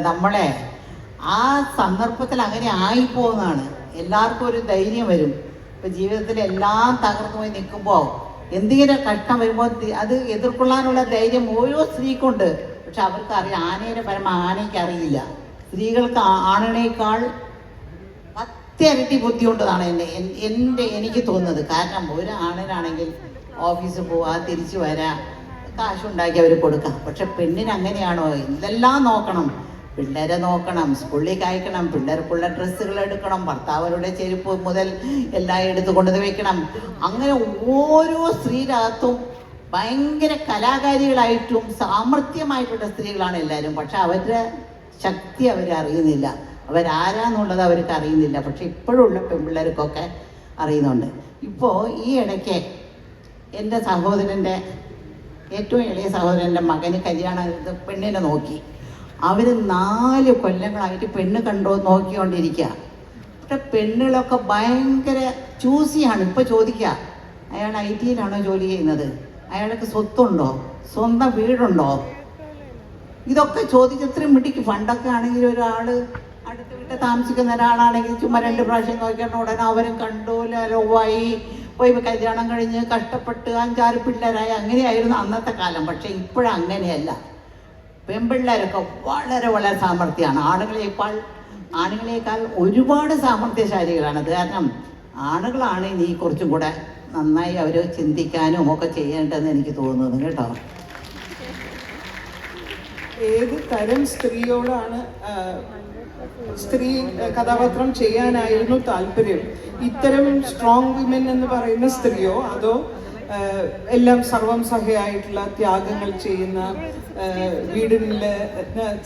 നമ്മളെ ആ സന്ദർഭത്തിൽ അങ്ങനെ ആയിപ്പോകുന്നതാണ്. എല്ലാവർക്കും ഒരു ധൈര്യം വരും. ഇപ്പം ജീവിതത്തിൽ എല്ലാം തകർന്നു പോയി നിൽക്കുമ്പോൾ എന്തെങ്കിലും കഷ്ടം വരുമ്പോൾ അത് എതിർക്കൊള്ളാനുള്ള ധൈര്യം ഓരോ സ്ത്രീക്കുണ്ട്. പക്ഷെ അവർക്ക് അറിയാം, ആനയുടെ പരമ ആനയ്ക്ക് അറിയില്ല. സ്ത്രീകൾക്ക് ആണിനേക്കാൾ 10 ഇരട്ടി ബുദ്ധിയുണ്ടെന്നാണ് എനിക്ക് തോന്നുന്നത്. കാരണം ഒരു ആണിനാണെങ്കിൽ ഓഫീസിൽ പോവാ, തിരിച്ചു വരാ, കാശുണ്ടാക്കി അവർ കൊടുക്കാം. പക്ഷെ പെണ്ണിന് അങ്ങനെയാണോ? ഇതെല്ലാം നോക്കണം. പിള്ളേരെ നോക്കണം, സ്കൂളിലേക്ക് അയക്കണം, പിള്ളേർക്കുള്ള ഡ്രസ്സുകൾ എടുക്കണം, ഭർത്താവരുടെ ചെരുപ്പ് മുതൽ എല്ലാം എടുത്തു കൊണ്ടുവന്ന് വെക്കണം. അങ്ങനെ ഓരോ സ്ത്രീരകത്തും ഭയങ്കര കലാകാരികളായിട്ടും സാമർഥ്യമായിട്ടുള്ള സ്ത്രീകളാണ് എല്ലാവരും. പക്ഷെ അവരുടെ ശക്തി അവരറിയുന്നില്ല, അവരാരാന്നുള്ളത് അവർക്ക് അറിയുന്നില്ല. പക്ഷെ ഇപ്പോഴുള്ള പെൺപിള്ളേർക്കൊക്കെ അറിയുന്നുണ്ട്. ഇപ്പോൾ ഈ ഇടയ്ക്ക് എൻ്റെ സഹോദരൻ്റെ ഏറ്റവും ഇളയ സഹോദരൻ്റെ മകന് കല്യാണം പെണ്ണിനെ നോക്കി. അവർ 4 കൊല്ലങ്ങളായിട്ട് പെണ്ണ് കണ്ടോ നോക്കിക്കൊണ്ടിരിക്കുക. പക്ഷെ പെണ്ണുകളൊക്കെ ഭയങ്കര ചൂസിയാണ്. ഇപ്പോൾ ചോദിക്കുക, അയാൾ IT-യിലാണോ ജോലി ചെയ്യുന്നത്, അയാൾക്ക് സ്വത്തുണ്ടോ, സ്വന്തം വീടുണ്ടോ, ഇതൊക്കെ ചോദിച്ച് ഇത്രയും മിടിക്ക്. പണ്ടൊക്കെ ആണെങ്കിൽ ഒരാൾ അടുത്ത വീട്ടിൽ താമസിക്കുന്ന ഒരാളാണെങ്കിൽ ചുമ്മാ 2 പ്രാവശ്യം നോക്കിയാണ് ഉടനെ അവരും കണ്ടു, ലവായി പോയി കല്യാണം കഴിഞ്ഞ് കഷ്ടപ്പെട്ട് 5-6 പിള്ളേരായി. അങ്ങനെയായിരുന്നു അന്നത്തെ കാലം. പക്ഷെ ഇപ്പോഴങ്ങനെയല്ല. പെൺപിള്ളേരൊക്കെ വളരെ വളരെ സാമർഥ്യമാണ്. ആണുങ്ങളേക്കാൾ ഒരുപാട് സാമർഥ്യശാലികളാണ്. അത് കാരണം ആണുങ്ങളാണ് ഇനി കുറച്ചും കൂടെ നന്നായി അവർ ചിന്തിക്കാനും ഒക്കെ ചെയ്യേണ്ടതെന്ന് എനിക്ക് തോന്നുന്നു കേട്ടോ. ഏത് തരം സ്ത്രീയോടാണ് സ്ത്രീ കഥാപാത്രം ചെയ്യാനായിരുന്നു താല്പര്യം? ഇത്തരം സ്ട്രോങ് വിമൻ എന്ന് പറയുന്ന സ്ത്രീയോ, അതോ എല്ലാം സർവം സഹയായിട്ടുള്ള ത്യാഗങ്ങൾ ചെയ്യുന്ന വീടിലെ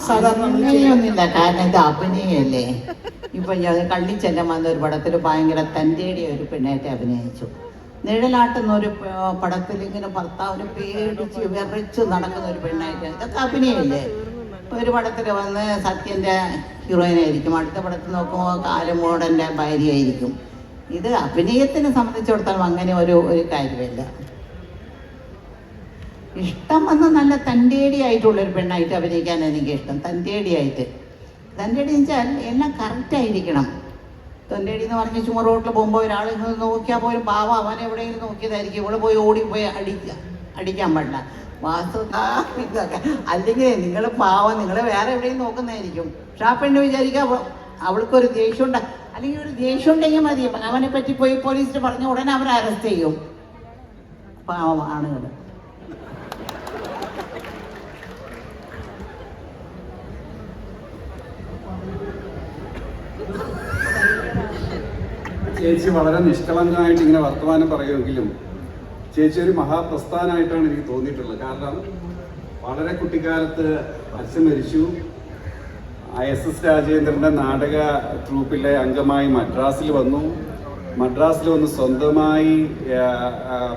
സാധാരണ? അങ്ങനെയൊന്നുമില്ല. കാരണം ഇത് അഭിനയല്ലേ. ഇപ്പൊ ഞാൻ കള്ളിച്ചെല്ലം വന്ന ഒരു പടത്തിൽ ഭയങ്കര തൻ്റെടിയ ഒരു പെണ്ണായിട്ട് അഭിനയിച്ചു. നിഴലാട്ടുന്ന ഒരു പടത്തിൽ ഇങ്ങനെ ഭർത്താവിനെ പേടിച്ച് വിറച്ച് നടക്കുന്ന ഒരു പെണ്ണായിട്ട്, ഇതൊക്കെ അഭിനയമില്ലേ. ഒരു പടത്തിൽ വന്ന് സത്യൻ്റെ ഹീറോയിനായിരിക്കും, അടുത്ത പടത്തിൽ നോക്കുമ്പോൾ കാലമോടൻ്റെ ഭാര്യയായിരിക്കും. ഇത് അഭിനയത്തിനെ സംബന്ധിച്ചിടത്തോളം അങ്ങനെ ഒരു കാര്യമില്ല. ഇഷ്ടം വന്ന് നല്ല തൻ്റെടിയായിട്ടുള്ളൊരു പെണ്ണായിട്ട് അഭിനയിക്കാൻ എനിക്കിഷ്ടം. തൻ്റെടിയായിട്ട് വെച്ചാൽ എല്ലാം കറക്റ്റായിരിക്കണം. തൊണ്ടേടി എന്ന് പറഞ്ഞ് ചുമ റോട്ടിൽ പോകുമ്പോൾ ഒരാൾ നോക്കിയാൽ പോലും പാവം അവൻ എവിടെയെങ്കിലും നോക്കിയതായിരിക്കും. ഇവിടെ പോയി ഓടിപ്പോയി അടിക്കാൻ പാടില്ല. ഇതൊക്കെ അല്ലെങ്കിൽ നിങ്ങൾ പാവം, നിങ്ങൾ വേറെ എവിടെയും നോക്കുന്നതായിരിക്കും. പക്ഷെ ആ പെണ്ണ് വിചാരിക്കുക അവൾക്കൊരു ദേഷ്യം ഉണ്ട്, അല്ലെങ്കിൽ ഒരു ദേഷ്യം ഉണ്ടെങ്കിൽ മതി, അവനെ പറ്റി പോയി പോലീസിൽ പറഞ്ഞ ഉടനെ അവരെ അറസ്റ്റ് ചെയ്യും. പാവം ആണുങ്ങൾ. ചേച്ചി വളരെ നിഷ്കളങ്കമായിട്ട് ഇങ്ങനെ വർത്തമാനം പറയുമെങ്കിലും ചേച്ചി ഒരു മഹാപ്രസ്ഥാനമായിട്ടാണ് എനിക്ക് തോന്നിയിട്ടുള്ളത്. കാരണം വളരെ കുട്ടിക്കാലത്ത് അച്ഛൻ മരിച്ചു. SS രാജേന്ദ്രൻ്റെ നാടക ട്രൂപ്പിലെ അംഗമായി മദ്രാസിൽ വന്നു സ്വന്തമായി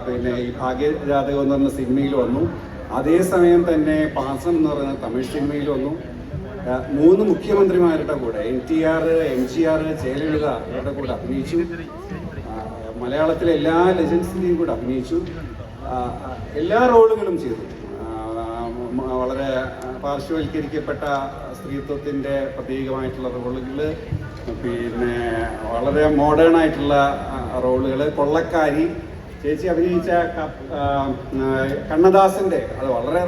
പിന്നെ ഈ ഭാഗ്യജാതകം എന്ന് പറഞ്ഞ സിനിമയിൽ വന്നു. അതേസമയം തന്നെ പാസം എന്ന് പറയുന്ന തമിഴ് സിനിമയിൽ വന്നു. 3 മുഖ്യമന്ത്രിമാരുടെ കൂടെ NTR, MGR, ജയലളിത ഇവരുടെ കൂടെ അഭിനയിച്ചു. മലയാളത്തിലെ എല്ലാ ലെജൻസിൻ്റെയും കൂടെ അഭിനയിച്ചു. എല്ലാ റോളുകളും ചെയ്തു. വളരെ പാർശ്വവൽക്കരിക്കപ്പെട്ട സ്ത്രീത്വത്തിൻ്റെ പ്രതീകമായിട്ടുള്ള റോളുകൾ, പിന്നെ വളരെ മോഡേൺ ആയിട്ടുള്ള റോളുകൾ. കൊള്ളക്കാരി ചേച്ചി അഭിനയിച്ച കണ്ണദാസൻ്റെ, അത് വളരെ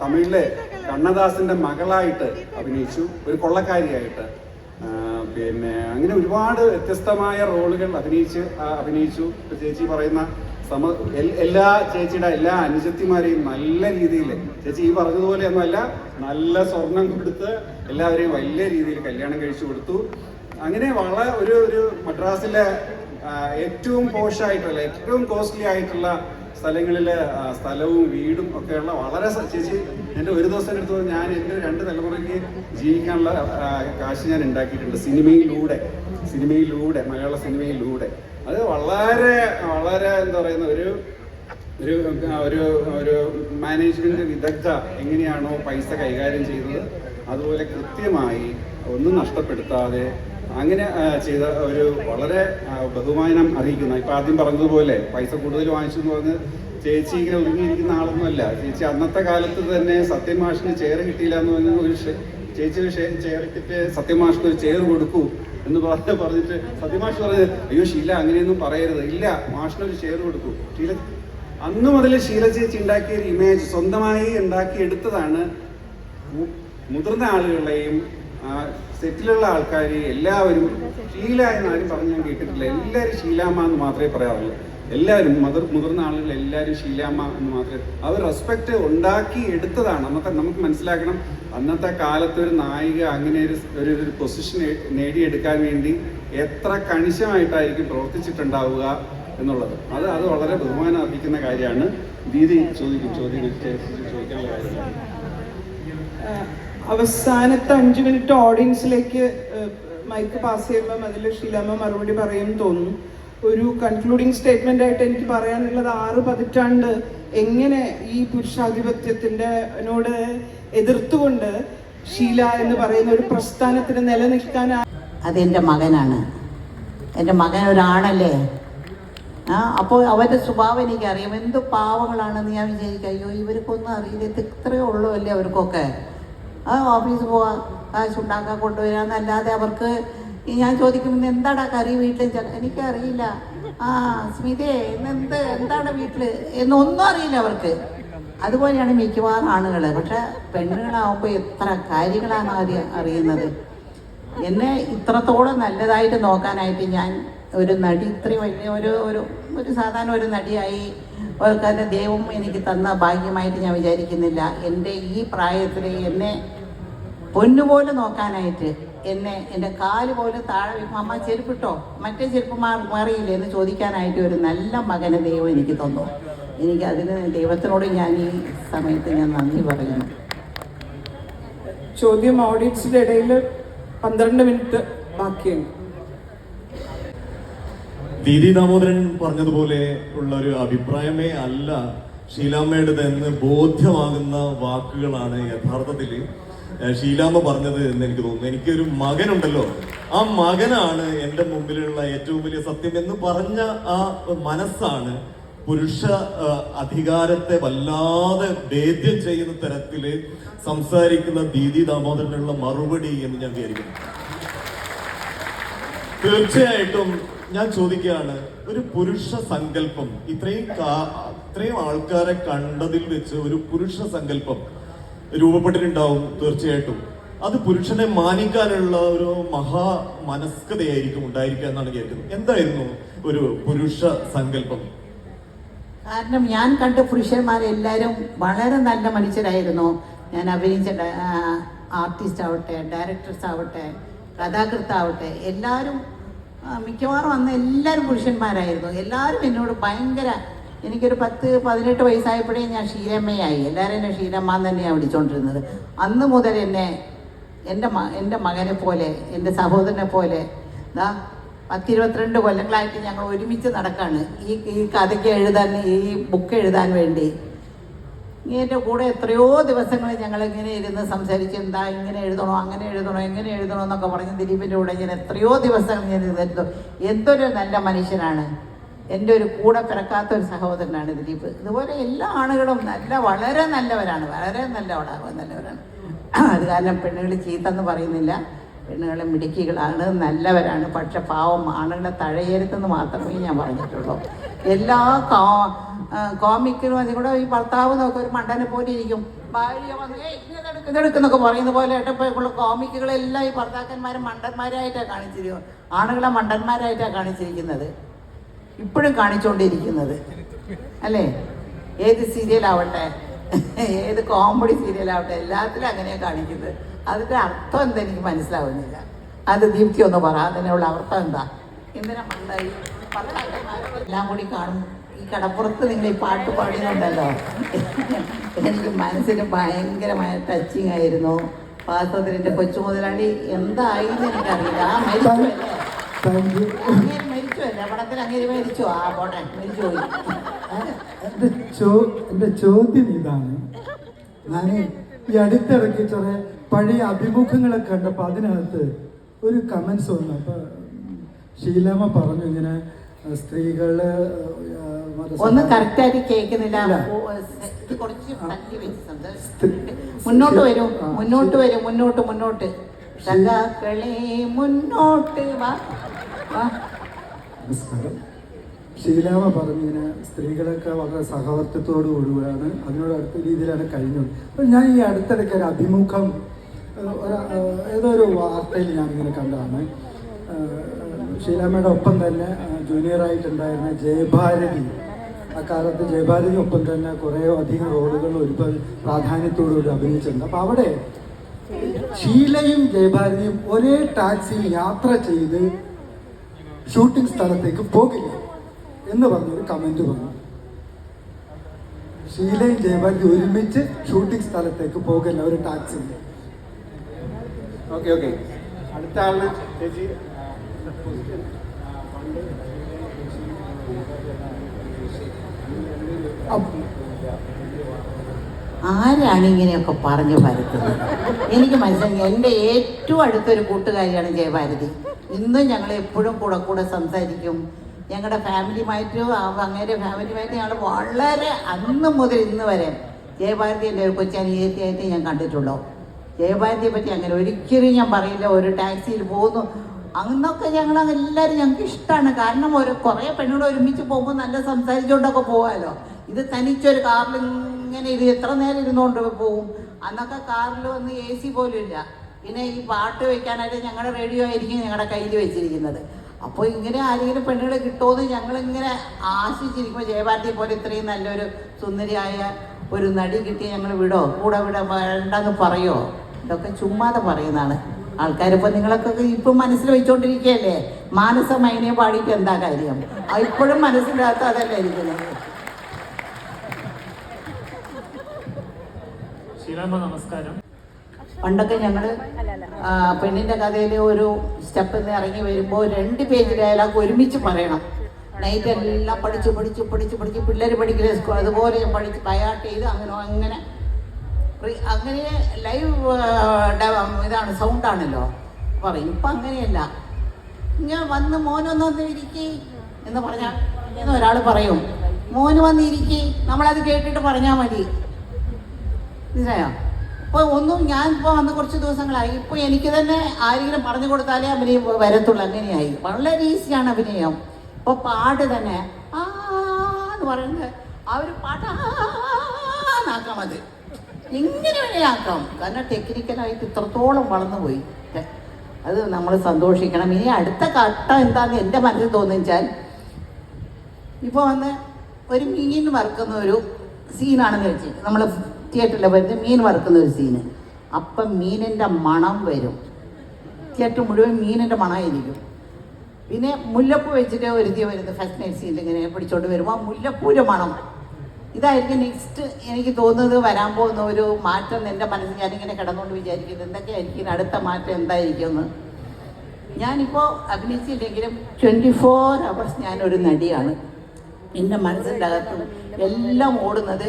തമിഴിലെ കണ്ണദാസൻ്റെ മകളായിട്ട് അഭിനയിച്ചു, ഒരു കൊള്ളക്കാരിയായിട്ട്. പിന്നെ അങ്ങനെ ഒരുപാട് വ്യത്യസ്തമായ റോളുകൾ അഭിനയിച്ചു. ചേച്ചി പറയുന്ന ചേച്ചിയുടെ എല്ലാ അനുജത്തിമാരെയും നല്ല രീതിയിൽ, ചേച്ചി ഈ പറഞ്ഞതുപോലെ ഒന്നുമല്ല, നല്ല സ്വർണം കൊടുത്ത് എല്ലാവരെയും വലിയ രീതിയിൽ കല്യാണം കഴിച്ചു കൊടുത്തു. അങ്ങനെ വളരെ ഒരു മദ്രാസിലെ ഏറ്റവും പോഷായിട്ടുള്ള, ഏറ്റവും കോസ്റ്റ്ലി ആയിട്ടുള്ള സ്ഥലങ്ങളിൽ സ്ഥലവും വീടും ഒക്കെയുള്ള വളരെ ചേച്ചി എൻ്റെ ഒരു ദിവസം എടുത്തു ഞാൻ എൻ്റെ 2 തലമുറയ്ക്ക് ജീവിക്കാനുള്ള കാശ് ഞാൻ ഉണ്ടാക്കിയിട്ടുണ്ട് സിനിമയിലൂടെ മലയാള സിനിമയിലൂടെ. അത് വളരെ വളരെ എന്താ പറയുന്ന ഒരു മാനേജ്മെന്റ് വിദഗ്ധ എങ്ങനെയാണോ പൈസ കൈകാര്യം ചെയ്തത് അതുപോലെ കൃത്യമായി ഒന്നും നഷ്ടപ്പെടുത്താതെ അങ്ങനെ ചെയ്ത ഒരു വളരെ ബഹുമാനം അറിയിക്കുന്ന. ഇപ്പം ആദ്യം പറഞ്ഞതുപോലെ പൈസ കൂടുതൽ വാങ്ങിച്ചു എന്ന് പറഞ്ഞ് ചേച്ചി ഇങ്ങനെ ഒതുങ്ങിയിരിക്കുന്ന ആളൊന്നുമല്ല. ചേച്ചി അന്നത്തെ കാലത്ത് തന്നെ സത്യൻ മാഷിന് ചെയർ കിട്ടിയില്ല എന്ന് പറഞ്ഞ ചേച്ചി ചേർത്തിട്ട് സത്യമാഷ്ക്ക് ഒരു ചെയർ കൊടുക്കൂ എന്ന് പറഞ്ഞിട്ട് സത്യമാഷ് പറഞ്ഞത് അയ്യോ ഷീല അങ്ങനെയൊന്നും പറയരുത്, ഇല്ല മാഷിനൊരു ചെയർ കൊടുക്കൂ. ഷീല അന്ന് മുതൽ ഷീല ചേച്ചി ഉണ്ടാക്കിയ ഒരു ഇമേജ് സ്വന്തമായി ഉണ്ടാക്കിയെടുത്തതാണ്. മുതിർന്ന ആളുകളെയും സെറ്റിലുള്ള ആൾക്കാരെയും എല്ലാവരും ഷീല എന്നാരും പറഞ്ഞ് ഞാൻ കേട്ടിട്ടില്ല. എല്ലാവരും ഷീലാമ്മ എന്ന് മാത്രമേ പറയാറുള്ളൂ. എല്ലാവരും മുതിർന്ന ആളുകൾ എല്ലാവരും ഷീലാമ്മ എന്ന് മാത്രമേ, അവർ റെസ്പെക്റ്റ് ഉണ്ടാക്കി എടുത്തതാണ്. നമുക്ക് മനസ്സിലാക്കണം, അന്നത്തെ കാലത്ത് ഒരു നായിക അങ്ങനെ ഒരു പൊസിഷൻ നേടിയെടുക്കാൻ വേണ്ടി എത്ര കണിശമായിട്ടായിരിക്കും പ്രവർത്തിച്ചിട്ടുണ്ടാവുക എന്നുള്ളത്. അത് വളരെ ബഹുമാനം അർഹിക്കുന്ന കാര്യമാണ്. ദീദി ചോദിക്കാനുള്ള കാര്യം. അവസാനത്തെ 5 മിനിറ്റ് ഓഡിയൻസിലേക്ക് മൈക്ക് പാസ് ചെയ്യുമ്പം അതിൽ ഷീലാമ്മ മറുപടി പറയുമെന്ന് തോന്നുന്നു. ഒരു കൺക്ലൂഡിങ് സ്റ്റേറ്റ്മെന്റ് ആയിട്ട് എനിക്ക് പറയാനുള്ളത് 6 പതിറ്റാണ്ട് എങ്ങനെ ഈ പുരുഷാധിപത്യത്തിനോട് എതിർത്തുകൊണ്ട് ഷീല എന്ന് പറയുന്ന ഒരു പ്രസ്ഥാനത്തിന് നിലനിൽക്കാൻ. അതെൻ്റെ മകനാണ്. എൻ്റെ മകൻ ഒരാണല്ലേ. അപ്പോൾ അവരുടെ സ്വഭാവം എനിക്കറിയാം. എന്ത് പാവങ്ങളാണെന്ന് ഞാൻ വിചാരിക്കുക. അയ്യോ ഇവർക്കൊന്നും അറിയില്ല, ഇത് ഇത്രയേ ഉള്ളൂ അല്ലേ അവർക്കൊക്കെ. ഓഫീസിൽ പോവാ, കാശുണ്ടാക്കാൻ കൊണ്ടുവരാന്നല്ലാതെ അവർക്ക് ഞാൻ ചോദിക്കുമ്പോൾ എന്താടാ കറി വീട്ടിൽ, എനിക്കറിയില്ല. സ്മിതേ എന്താണ് വീട്ടിൽ എന്നൊന്നും അറിയില്ല അവർക്ക്. അതുപോലെയാണ് മിക്കവാറും ആണുങ്ങൾ. പക്ഷെ പെണ്ണുങ്ങളാവുമ്പോൾ എത്ര കാര്യങ്ങളാണ് അറിയുന്നത്. എന്നെ ഇത്രത്തോളം നല്ലതായിട്ട് നോക്കാനായിട്ട് ഞാൻ ഒരു നടി, ഇത്രയും വലിയ ഒരു സാധാരണ ഒരു നടിയായി കാരണം ദൈവം എനിക്ക് തന്ന ഭാഗ്യമായിട്ട് ഞാൻ വിചാരിക്കുന്നില്ല. എൻ്റെ ഈ പ്രായത്തിൽ എന്നെ പൊന്നുപോലെ നോക്കാനായിട്ട്, എൻ്റെ കാല് പോലെ താഴെ അമ്മ ചെരുപ്പിട്ടോ മറ്റേ ചെരുപ്പ് മാറിയില്ലേ എന്ന് ചോദിക്കാനായിട്ട് ഒരു നല്ല മകനെ ദൈവം എനിക്ക് തന്നു. എനിക്ക് അതിന് ദൈവത്തിനോട് ഞാൻ ഈ സമയത്ത് ഞാൻ നന്ദി പറയുന്നു. ചോദ്യം ഓഡിയൻസിന്റെ ഇടയിൽ 12 മിനിറ്റ് ബാക്കിയാണ്. ദീദി ദാമോദരൻ പറഞ്ഞതുപോലെ ഉള്ള ഒരു അഭിപ്രായമേ അല്ല ഷീലാമ്മയുടേത് എന്ന് ബോധ്യമാകുന്ന വാക്കുകളാണ് യഥാർത്ഥത്തിൽ ഷീലാമ്മ പറഞ്ഞത് എന്ന് എനിക്ക് തോന്നുന്നു. എനിക്കൊരു മകനുണ്ടല്ലോ, ആ മകനാണ് എൻ്റെ മുമ്പിലുള്ള ഏറ്റവും വലിയ സത്യം എന്ന് പറഞ്ഞ ആ മനസ്സാണ് പുരുഷ അധികാരത്തെ വല്ലാതെ ഭേദ്യം ചെയ്യുന്ന തരത്തില് സംസാരിക്കുന്ന ദീദി ദാമോദരനുള്ള മറുപടി എന്ന് ഞാൻ വിചാരിക്കുന്നു. തീർച്ചയായിട്ടും ഞാൻ ചോദിക്കുകയാണ്, ഒരു പുരുഷ സങ്കല്പം ഇത്രയും ആൾക്കാരെ കണ്ടതിൽ വെച്ച് ഒരു പുരുഷ സങ്കല്പം രൂപപ്പെട്ടിട്ടുണ്ടാവും. തീർച്ചയായിട്ടും അത് പുരുഷനെ മാനിക്കാനുള്ള ഒരു മഹാ മനസ്കതയായിരിക്കും ഉണ്ടായിരിക്കുക എന്നാണ് കേൾക്കുന്നത്. എന്തായിരുന്നു ഒരു പുരുഷ സങ്കല്പം? കാരണം ഞാൻ കണ്ട പുരുഷന്മാരെല്ലാവരും വളരെ നല്ല മനുഷ്യരായിരുന്നു. ഞാൻ അഭിനയിച്ച ആർട്ടിസ്റ്റ് ആവട്ടെ, ഡയറക്ടേഴ്സ് ആവട്ടെ, കഥാകൃത്താവട്ടെ, എല്ലാവരും മിക്കവാറും അന്ന് എല്ലാവരും പുരുഷന്മാരായിരുന്നു. എല്ലാവരും എന്നോട് ഭയങ്കര, എനിക്കൊരു 10-18 വയസ്സായപ്പോഴേ ഞാൻ ഷീലമ്മയായി. എല്ലാവരും എന്നെ ഷീലമ്മ എന്ന് തന്നെയാണ് വിളിച്ചുകൊണ്ടിരുന്നത്. അന്ന് മുതൽ എന്നെ എൻ്റെ മകനെ പോലെ, എൻ്റെ സഹോദരനെ പോലെ 10-22 കൊല്ലങ്ങളായിട്ട് ഞങ്ങൾ ഒരുമിച്ച് നടക്കാണ് ഈ കഥയ്ക്ക് എഴുതാൻ, ഈ ബുക്ക് എഴുതാൻ വേണ്ടി. എൻ്റെ കൂടെ എത്രയോ ദിവസങ്ങൾ ഞങ്ങൾ ഇങ്ങനെ ഇരുന്ന് സംസാരിച്ച്, എന്താ ഇങ്ങനെ എഴുതണോ, അങ്ങനെ എഴുതണോ, എങ്ങനെ എഴുതണോ എന്നൊക്കെ പറഞ്ഞ് ദിലീപിൻ്റെ കൂടെ ഞാൻ എത്രയോ ദിവസങ്ങൾ ഞാൻ ഇരുന്നു. എന്തൊരു നല്ല മനുഷ്യനാണ്. എൻ്റെ ഒരു കൂടെ പിറക്കാത്തൊരു സഹോദരനാണ് ദിലീപ്. ഇതുപോലെ എല്ലാ ആണുകളും വളരെ നല്ലവരാണ്, വളരെ നല്ലവരാണ്. അത് കാരണം പെണ്ണുകൾ ചീത്തെന്ന് പറയുന്നില്ല, പെണ്ണുകൾ മിടുക്കികളാണ്, നല്ലവരാണ്. പക്ഷെ പാവം ആണുങ്ങളെ തഴയരുതെന്ന് മാത്രമേ ഞാൻ പറഞ്ഞിട്ടുള്ളൂ. എല്ലാ കോമിക്കിനും അതിൽ കൂടെ ഈ ഭർത്താവ് നോക്കി ഒരു മണ്ടനെ പോലെ ഇരിക്കും. ഭാര്യ വന്ന് ഇതെടുക്കുന്നൊക്കെ പറയുന്ന പോലെ ഇട്ടപ്പോഴുള്ള കോമിക്കുകളെല്ലാം ഈ ഭർത്താക്കന്മാരെ മണ്ടന്മാരായിട്ടാണ് കാണിച്ചിരിക്കുന്നത്. ആണുങ്ങളെ മണ്ടന്മാരായിട്ടാണ് കാണിച്ചിരിക്കുന്നത്, ഇപ്പോഴും കാണിച്ചുകൊണ്ടിരിക്കുന്നത് അല്ലേ. ഏത് സീരിയലാവട്ടെ, ഏത് കോമഡി സീരിയലാവട്ടെ, എല്ലാത്തിലും അങ്ങനെയാണ് കാണിക്കുന്നത്. അതിൻ്റെ അർത്ഥം എന്താ എനിക്ക് മനസ്സിലാവുന്നില്ല. അത് ദീപ്തി ഒന്ന് പറ, അതിനുള്ള അർത്ഥം എന്താ? എന്തിനാ മണ്ടായി എല്ലാം കൂടി കാണും. ഈ കടപ്പുറത്ത് നിങ്ങൾ ഈ പാട്ട് പാടുന്നുണ്ടല്ലോ, എനിക്ക് മനസ്സിന് ഭയങ്കരമായ ടച്ചിങ് ആയിരുന്നു. പാത്രത്തിൻ്റെ കൊച്ചു മുതലാളി എന്തായിന്ന് എനിക്കറിയില്ല. മരിച്ചുവല്ലേ പടത്തിൽ, അങ്ങനെ മരിച്ചു. പോട്ടെ, മരിച്ചു പോയി. എൻ്റെ ചോദ്യം ഇതാണ്. ഞാൻ ഈ അടുത്തിടയ്ക്ക് ചെറിയ പഴയ അഭിമുഖങ്ങളൊക്കെ കണ്ടപ്പോൾ അതിനകത്ത് ഒരു കമൻസ് വന്നു. അപ്പോൾ ഷീലാമ്മ പറഞ്ഞു ഇങ്ങനെ സ്ത്രീകള് ഒന്ന് കറക്റ്റായിട്ട് കേൾക്കുന്നില്ല. ഇല്ല. കുറച്ച് തല്ലി വെച്ചിട്ടുണ്ട്. സ്ത്രീ- മുന്നോട്ട് വരൂ, ആ, മുന്നോട്ട് വരൂ, മുന്നോട്ട് സഖാക്കളെ മുന്നോട്ട് വാ. നമസ്കാരം. ശീലാമ പറഞ്ഞതിന് സ്ത്രീകളൊക്കെ വളരെ സഹവർത്തിത്തോടു കൂടിയാണ്, അതിനോട് അടുത്ത രീതിയിലാണ് കഴിഞ്ഞത്. അപ്പോൾ ഞാൻ ഈ അടുത്തിടയ്ക്ക് ഒരു അഭിമുഖം ഏതോ ഒരു വാർത്തയിൽ ഞാനിങ്ങനെ കണ്ടതാണ്. ഷീലാമ്മയുടെ ഒപ്പം തന്നെ ജൂനിയറായിട്ടുണ്ടായിരുന്ന ജയഭാരതി, അക്കാലത്ത് ജയഭാരതി ഒപ്പം തന്നെ കുറേ അധികം റോളുകൾ ഒരുപാട് പ്രാധാന്യത്തോടുകൂടി അഭിനയിച്ചിട്ടുണ്ട്. അപ്പോൾ അവിടെ ഷീലയും ജയഭാരതിയും ഒരേ ടാക്സിയിൽ യാത്ര ചെയ്ത് ഷൂട്ടിംഗ് സ്ഥലത്തേക്ക് പോകില്ല എന്ന് പറഞ്ഞൊരു കമന്റ് വന്നു. ഷീലയും ജയഭാരതി ഒരുമിച്ച് ഷൂട്ടിംഗ് സ്ഥലത്തേക്ക് പോകില്ല ഒരു ടാക്സിയിൽ. ഓക്കെ അടുത്ത ആളിന് ചേച്ചി. ആരാണ് ഇങ്ങനെയൊക്കെ പറഞ്ഞു പരത്തുന്നത്? എനിക്ക് മനസ്സിലായി. എൻ്റെ ഏറ്റവും അടുത്തൊരു കൂട്ടുകാരിയാണ് ജയഭാരതി. ഇന്നും ഞങ്ങൾ എപ്പോഴും കൂടെ സംസാരിക്കും. ഞങ്ങളുടെ ഫാമിലിയുമായിട്ടും അങ്ങേരെ ഫാമിലിയുമായിട്ട് ഞങ്ങൾ വളരെ അന്ന് മുതൽ ഇന്ന് വരെ ജയഭാരതി എൻ്റെ ഒരു കൊച്ചനിയത്തിയായിട്ട് ഞാൻ കണ്ടിട്ടുള്ളൂ. ജയഭാരതിയെ പറ്റി അങ്ങനെ ഒരിക്കലും ഞാൻ പറയില്ല. ഒരു ടാക്സിയിൽ പോകുന്നു അന്നൊക്കെ എല്ലാവരും ഞങ്ങൾക്ക് ഇഷ്ടമാണ്. കാരണം കുറേ പെണ്ണുകൾ ഒരുമിച്ച് പോകുമ്പോൾ നല്ല സംസാരിച്ചുകൊണ്ടൊക്കെ പോകാമല്ലോ. ഇത് തനിച്ചൊരു കാറിൽ ഇങ്ങനെ എത്ര നേരം ഇരുന്നുകൊണ്ട് പോകും. അന്നൊക്കെ കാറിൽ വന്ന് AC പോലും ഇല്ല. പിന്നെ ഈ പാട്ട് വയ്ക്കാനായിട്ട് ഞങ്ങളുടെ റേഡിയോ ആയിരിക്കും ഞങ്ങളുടെ കയ്യിൽ വെച്ചിരിക്കുന്നത്. അപ്പോൾ ഇങ്ങനെ ആരെങ്കിലും പെണ്ണുകളെ കിട്ടുമെന്ന് ഞങ്ങളിങ്ങനെ ആശിച്ചിരിക്കുമ്പോൾ ജയഭാരതിയെ പോലെ ഇത്രയും നല്ലൊരു സുന്ദരിയായ ഒരു നടി കിട്ടി ഞങ്ങൾ കൂടെ വേണ്ടെന്ന് പറയുമോ? ഇതൊക്കെ ചുമ്മാതെ പറയുന്നതാണ് ആൾക്കാരിപ്പോൾ. നിങ്ങളൊക്കെ ഇപ്പം മനസ്സിൽ വെച്ചുകൊണ്ടിരിക്കുകയല്ലേ മാനസ മൈനയെ പാടിയിട്ട് എന്താ കാര്യം? ഇപ്പോഴും മനസ്സിലാത്ത അതല്ലേ ഇരിക്കുന്നത്. നമസ്കാരം. പണ്ടൊക്കെ ഞങ്ങൾ പെണ്ണിൻ്റെ കഥയിൽ ഒരു സ്റ്റെപ്പിൽ നിന്ന് ഇറങ്ങി വരുമ്പോൾ 2 പേജ് ഡയലോഗ് ഒരുമിച്ച് പറയണം. നൈറ്റ് എല്ലാം പഠിച്ച് പിള്ളേർ പഠിക്കുന്ന സ്കൂൾ അതുപോലെ ഞാൻ പഠിച്ച് ബയാട്ട് ചെയ്ത് അങ്ങനെ ലൈവ് ഇതാണ് സൗണ്ടാണല്ലോ പറയും. ഇപ്പം അങ്ങനെയല്ല. ഇങ്ങനെ വന്ന് മോനൊന്ന് ഇരിക്കി എന്ന് പറഞ്ഞാൽ എന്ന് ഒരാൾ പറയും. മോന് വന്ന് ഇരിക്കി, നമ്മളത് കേട്ടിട്ട് പറഞ്ഞാൽ മതി. മനസ്സിലായോ? ഇപ്പോൾ ഞാൻ ഇപ്പോൾ വന്ന് കുറച്ച് ദിവസങ്ങളായി. ഇപ്പോൾ എനിക്ക് തന്നെ ആരെങ്കിലും പറഞ്ഞു കൊടുത്താലേ അഭിനയം വരത്തുള്ളൂ. അങ്ങനെയായി. വളരെ ഈസിയാണ് അഭിനയം. ഇപ്പോൾ പാട്ട് തന്നെ എന്ന് പറയുന്നത് അവർ പാട്ടാക്കാം. അത് എങ്ങനെ വേണേലാക്കാം. കാരണം ടെക്നിക്കലായിട്ട് ഇത്രത്തോളം വളർന്നു പോയി. അത് നമ്മൾ സന്തോഷിക്കണം. ഇനി അടുത്ത ഘട്ടം എന്താണെന്ന് എൻ്റെ മനസ്സിൽ തോന്നിച്ചാൽ, ഇപ്പോൾ വന്ന് ഒരു മീൻ വറുക്കുന്ന ഒരു സീനാണെന്ന് വെച്ച് നമ്മൾ തിയേറ്ററിൽ വരുന്ന മീൻ വറുക്കുന്ന ഒരു സീന്. അപ്പം മീനിൻ്റെ മണം വരും. തിയേറ്റർ മുഴുവൻ മീനിൻ്റെ മണമായിരിക്കും. പിന്നെ മുല്ലപ്പൂ വെച്ചിട്ട് ഒരുതി വരുന്നത് ഫസ്റ്റ് നൈറ്റ് സീനിൽ ഇങ്ങനെ പിടിച്ചോണ്ട് വരുമ്പോൾ മുല്ലപ്പൂവിൻ്റെ മണം. ഇതായിരിക്കും നെക്സ്റ്റ് എനിക്ക് തോന്നുന്നത് വരാൻ പോകുന്ന ഒരു മാറ്റം. എൻ്റെ മനസ്സിൽ ഞാനിങ്ങനെ കിടന്നുകൊണ്ട് വിചാരിക്കുന്നത് എന്തൊക്കെയായിരിക്കും അടുത്ത മാറ്റം എന്തായിരിക്കുമെന്ന്. ഞാനിപ്പോൾ അഭിനയിച്ചില്ലെങ്കിലും 24 hours ഞാനൊരു നടിയാണ്. എൻ്റെ മനസ്സിൻ്റെ അകത്തും എല്ലാം ഓടുന്നത്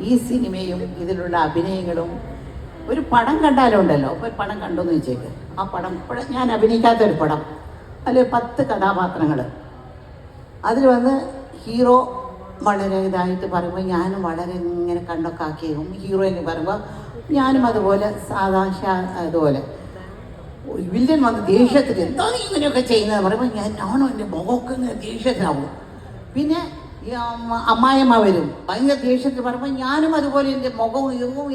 ഈ സിനിമയും ഇതിലുള്ള അഭിനയങ്ങളും. ഒരു പടം കണ്ടാലുണ്ടല്ലോ, ഒരു പടം കണ്ടെന്ന് വെച്ചേക്ക്. ആ പടം ഞാൻ അഭിനയിക്കാത്തൊരു പടം, അതിൽ 10 കഥാപാത്രങ്ങൾ. അതിൽ വന്ന് ഹീറോ വളരെ ഇതായിട്ട് പറയുമ്പോൾ ഞാനും വളരെ ഇങ്ങനെ കണ്ടൊക്കെ ആക്കിയേക്കും. ഹീറോ എന്ന് പറയുമ്പോൾ ഞാനും അതുപോലെ അതുപോലെ. വില്ലൻ വന്ന് ദേഷ്യത്തിൽ എന്താ ഇങ്ങനെയൊക്കെ ചെയ്യുന്നത് പറയുമ്പോൾ ഞാനോ എൻ്റെ മുഖമൊക്കെ ഇങ്ങനെ ദേഷ്യത്തിലാവും. പിന്നെ അമ്മായിയമ്മ വരും ഭയങ്കര ദേഷ്യത്തിൽ പറയുമ്പോൾ ഞാനും അതുപോലെ എൻ്റെ മുഖവും ഇറവും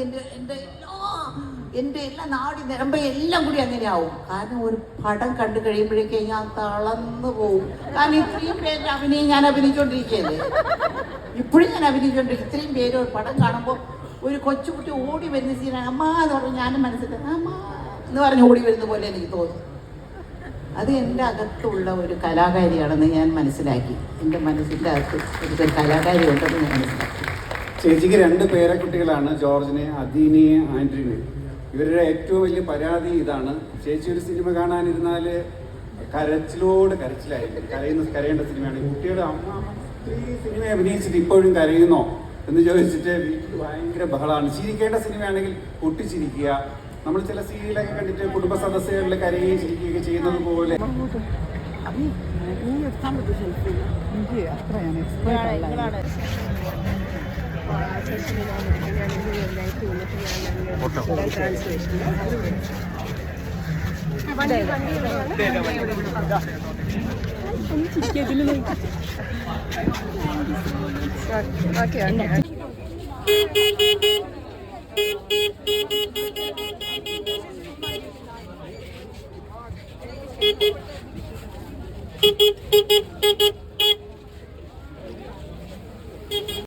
എൻ്റെ എല്ലാ നാടി നിരമ്പ എല്ലാം കൂടി അങ്ങനെയാവും. കാരണം ഒരു പടം കണ്ടു കഴിയുമ്പോഴേക്കേ ഞാൻ തളർന്നു പോവും. കാരണം ഇത്രയും പേരുടെ അഭിനയം ഞാൻ അഭിനയിച്ചുകൊണ്ടിരിക്കുകയല്ലേ. ഇപ്പോഴും ഞാൻ അഭിനയിച്ചുകൊണ്ടിരിക്കും. ഇത്രയും പേര് ഒരു പടം കാണുമ്പോൾ ഒരു കൊച്ചുകുട്ടി ഓടി വരുന്ന സീനാണ്. അമ്മ എന്ന് പറഞ്ഞ് ഞാനും മനസ്സിൽ അമ്മ എന്ന് പറഞ്ഞ് ഓടി വരുന്ന പോലെ എനിക്ക് തോന്നും. അത് എൻ്റെ അകത്തുള്ള ഒരു കലാകാരിയാണെന്ന് ഞാൻ മനസ്സിലാക്കി. എൻ്റെ മനസ്സിൻ്റെ അകത്ത് ഒരു കലാകാരി ഉണ്ടെന്ന് ഞാൻ മനസ്സിലാക്കി. ചേച്ചിക്ക് 2 പേരക്കുട്ടികളാണ്, ജോർജിനെ, അദീനിയെ, ആൻഡ്രീനെ. ഇവരുടെ ഏറ്റവും വലിയ പരാതി ഇതാണ്, ചേച്ചി ഒരു സിനിമ കാണാനിരുന്നാൽ കരച്ചിലായിരിക്കും. കരയേണ്ട സിനിമയാണ്. കുട്ടികൾ അമ്മ ഈ സിനിമ അഭിനയിച്ചിട്ട് ഇപ്പോഴും കരയുന്നോ എന്ന് ചോദിച്ചിട്ട് വീട്ടിൽ ഭയങ്കര ബഹളമാണ്. ചിരിക്കേണ്ട സിനിമയാണെങ്കിൽ പൊട്ടിച്ചിരിക്കുക. നമ്മൾ ചില സീരിയലൊക്കെ കണ്ടിട്ട് കുടുംബ സദസ്സുകളിൽ കരയുകയും ചിരിക്കുകയൊക്കെ ചെയ്യുന്നത് പോലെ എനിക്ക് അത്രയാണ് എക്സ്പേർട്ട് അല്ല. ഓക്കെ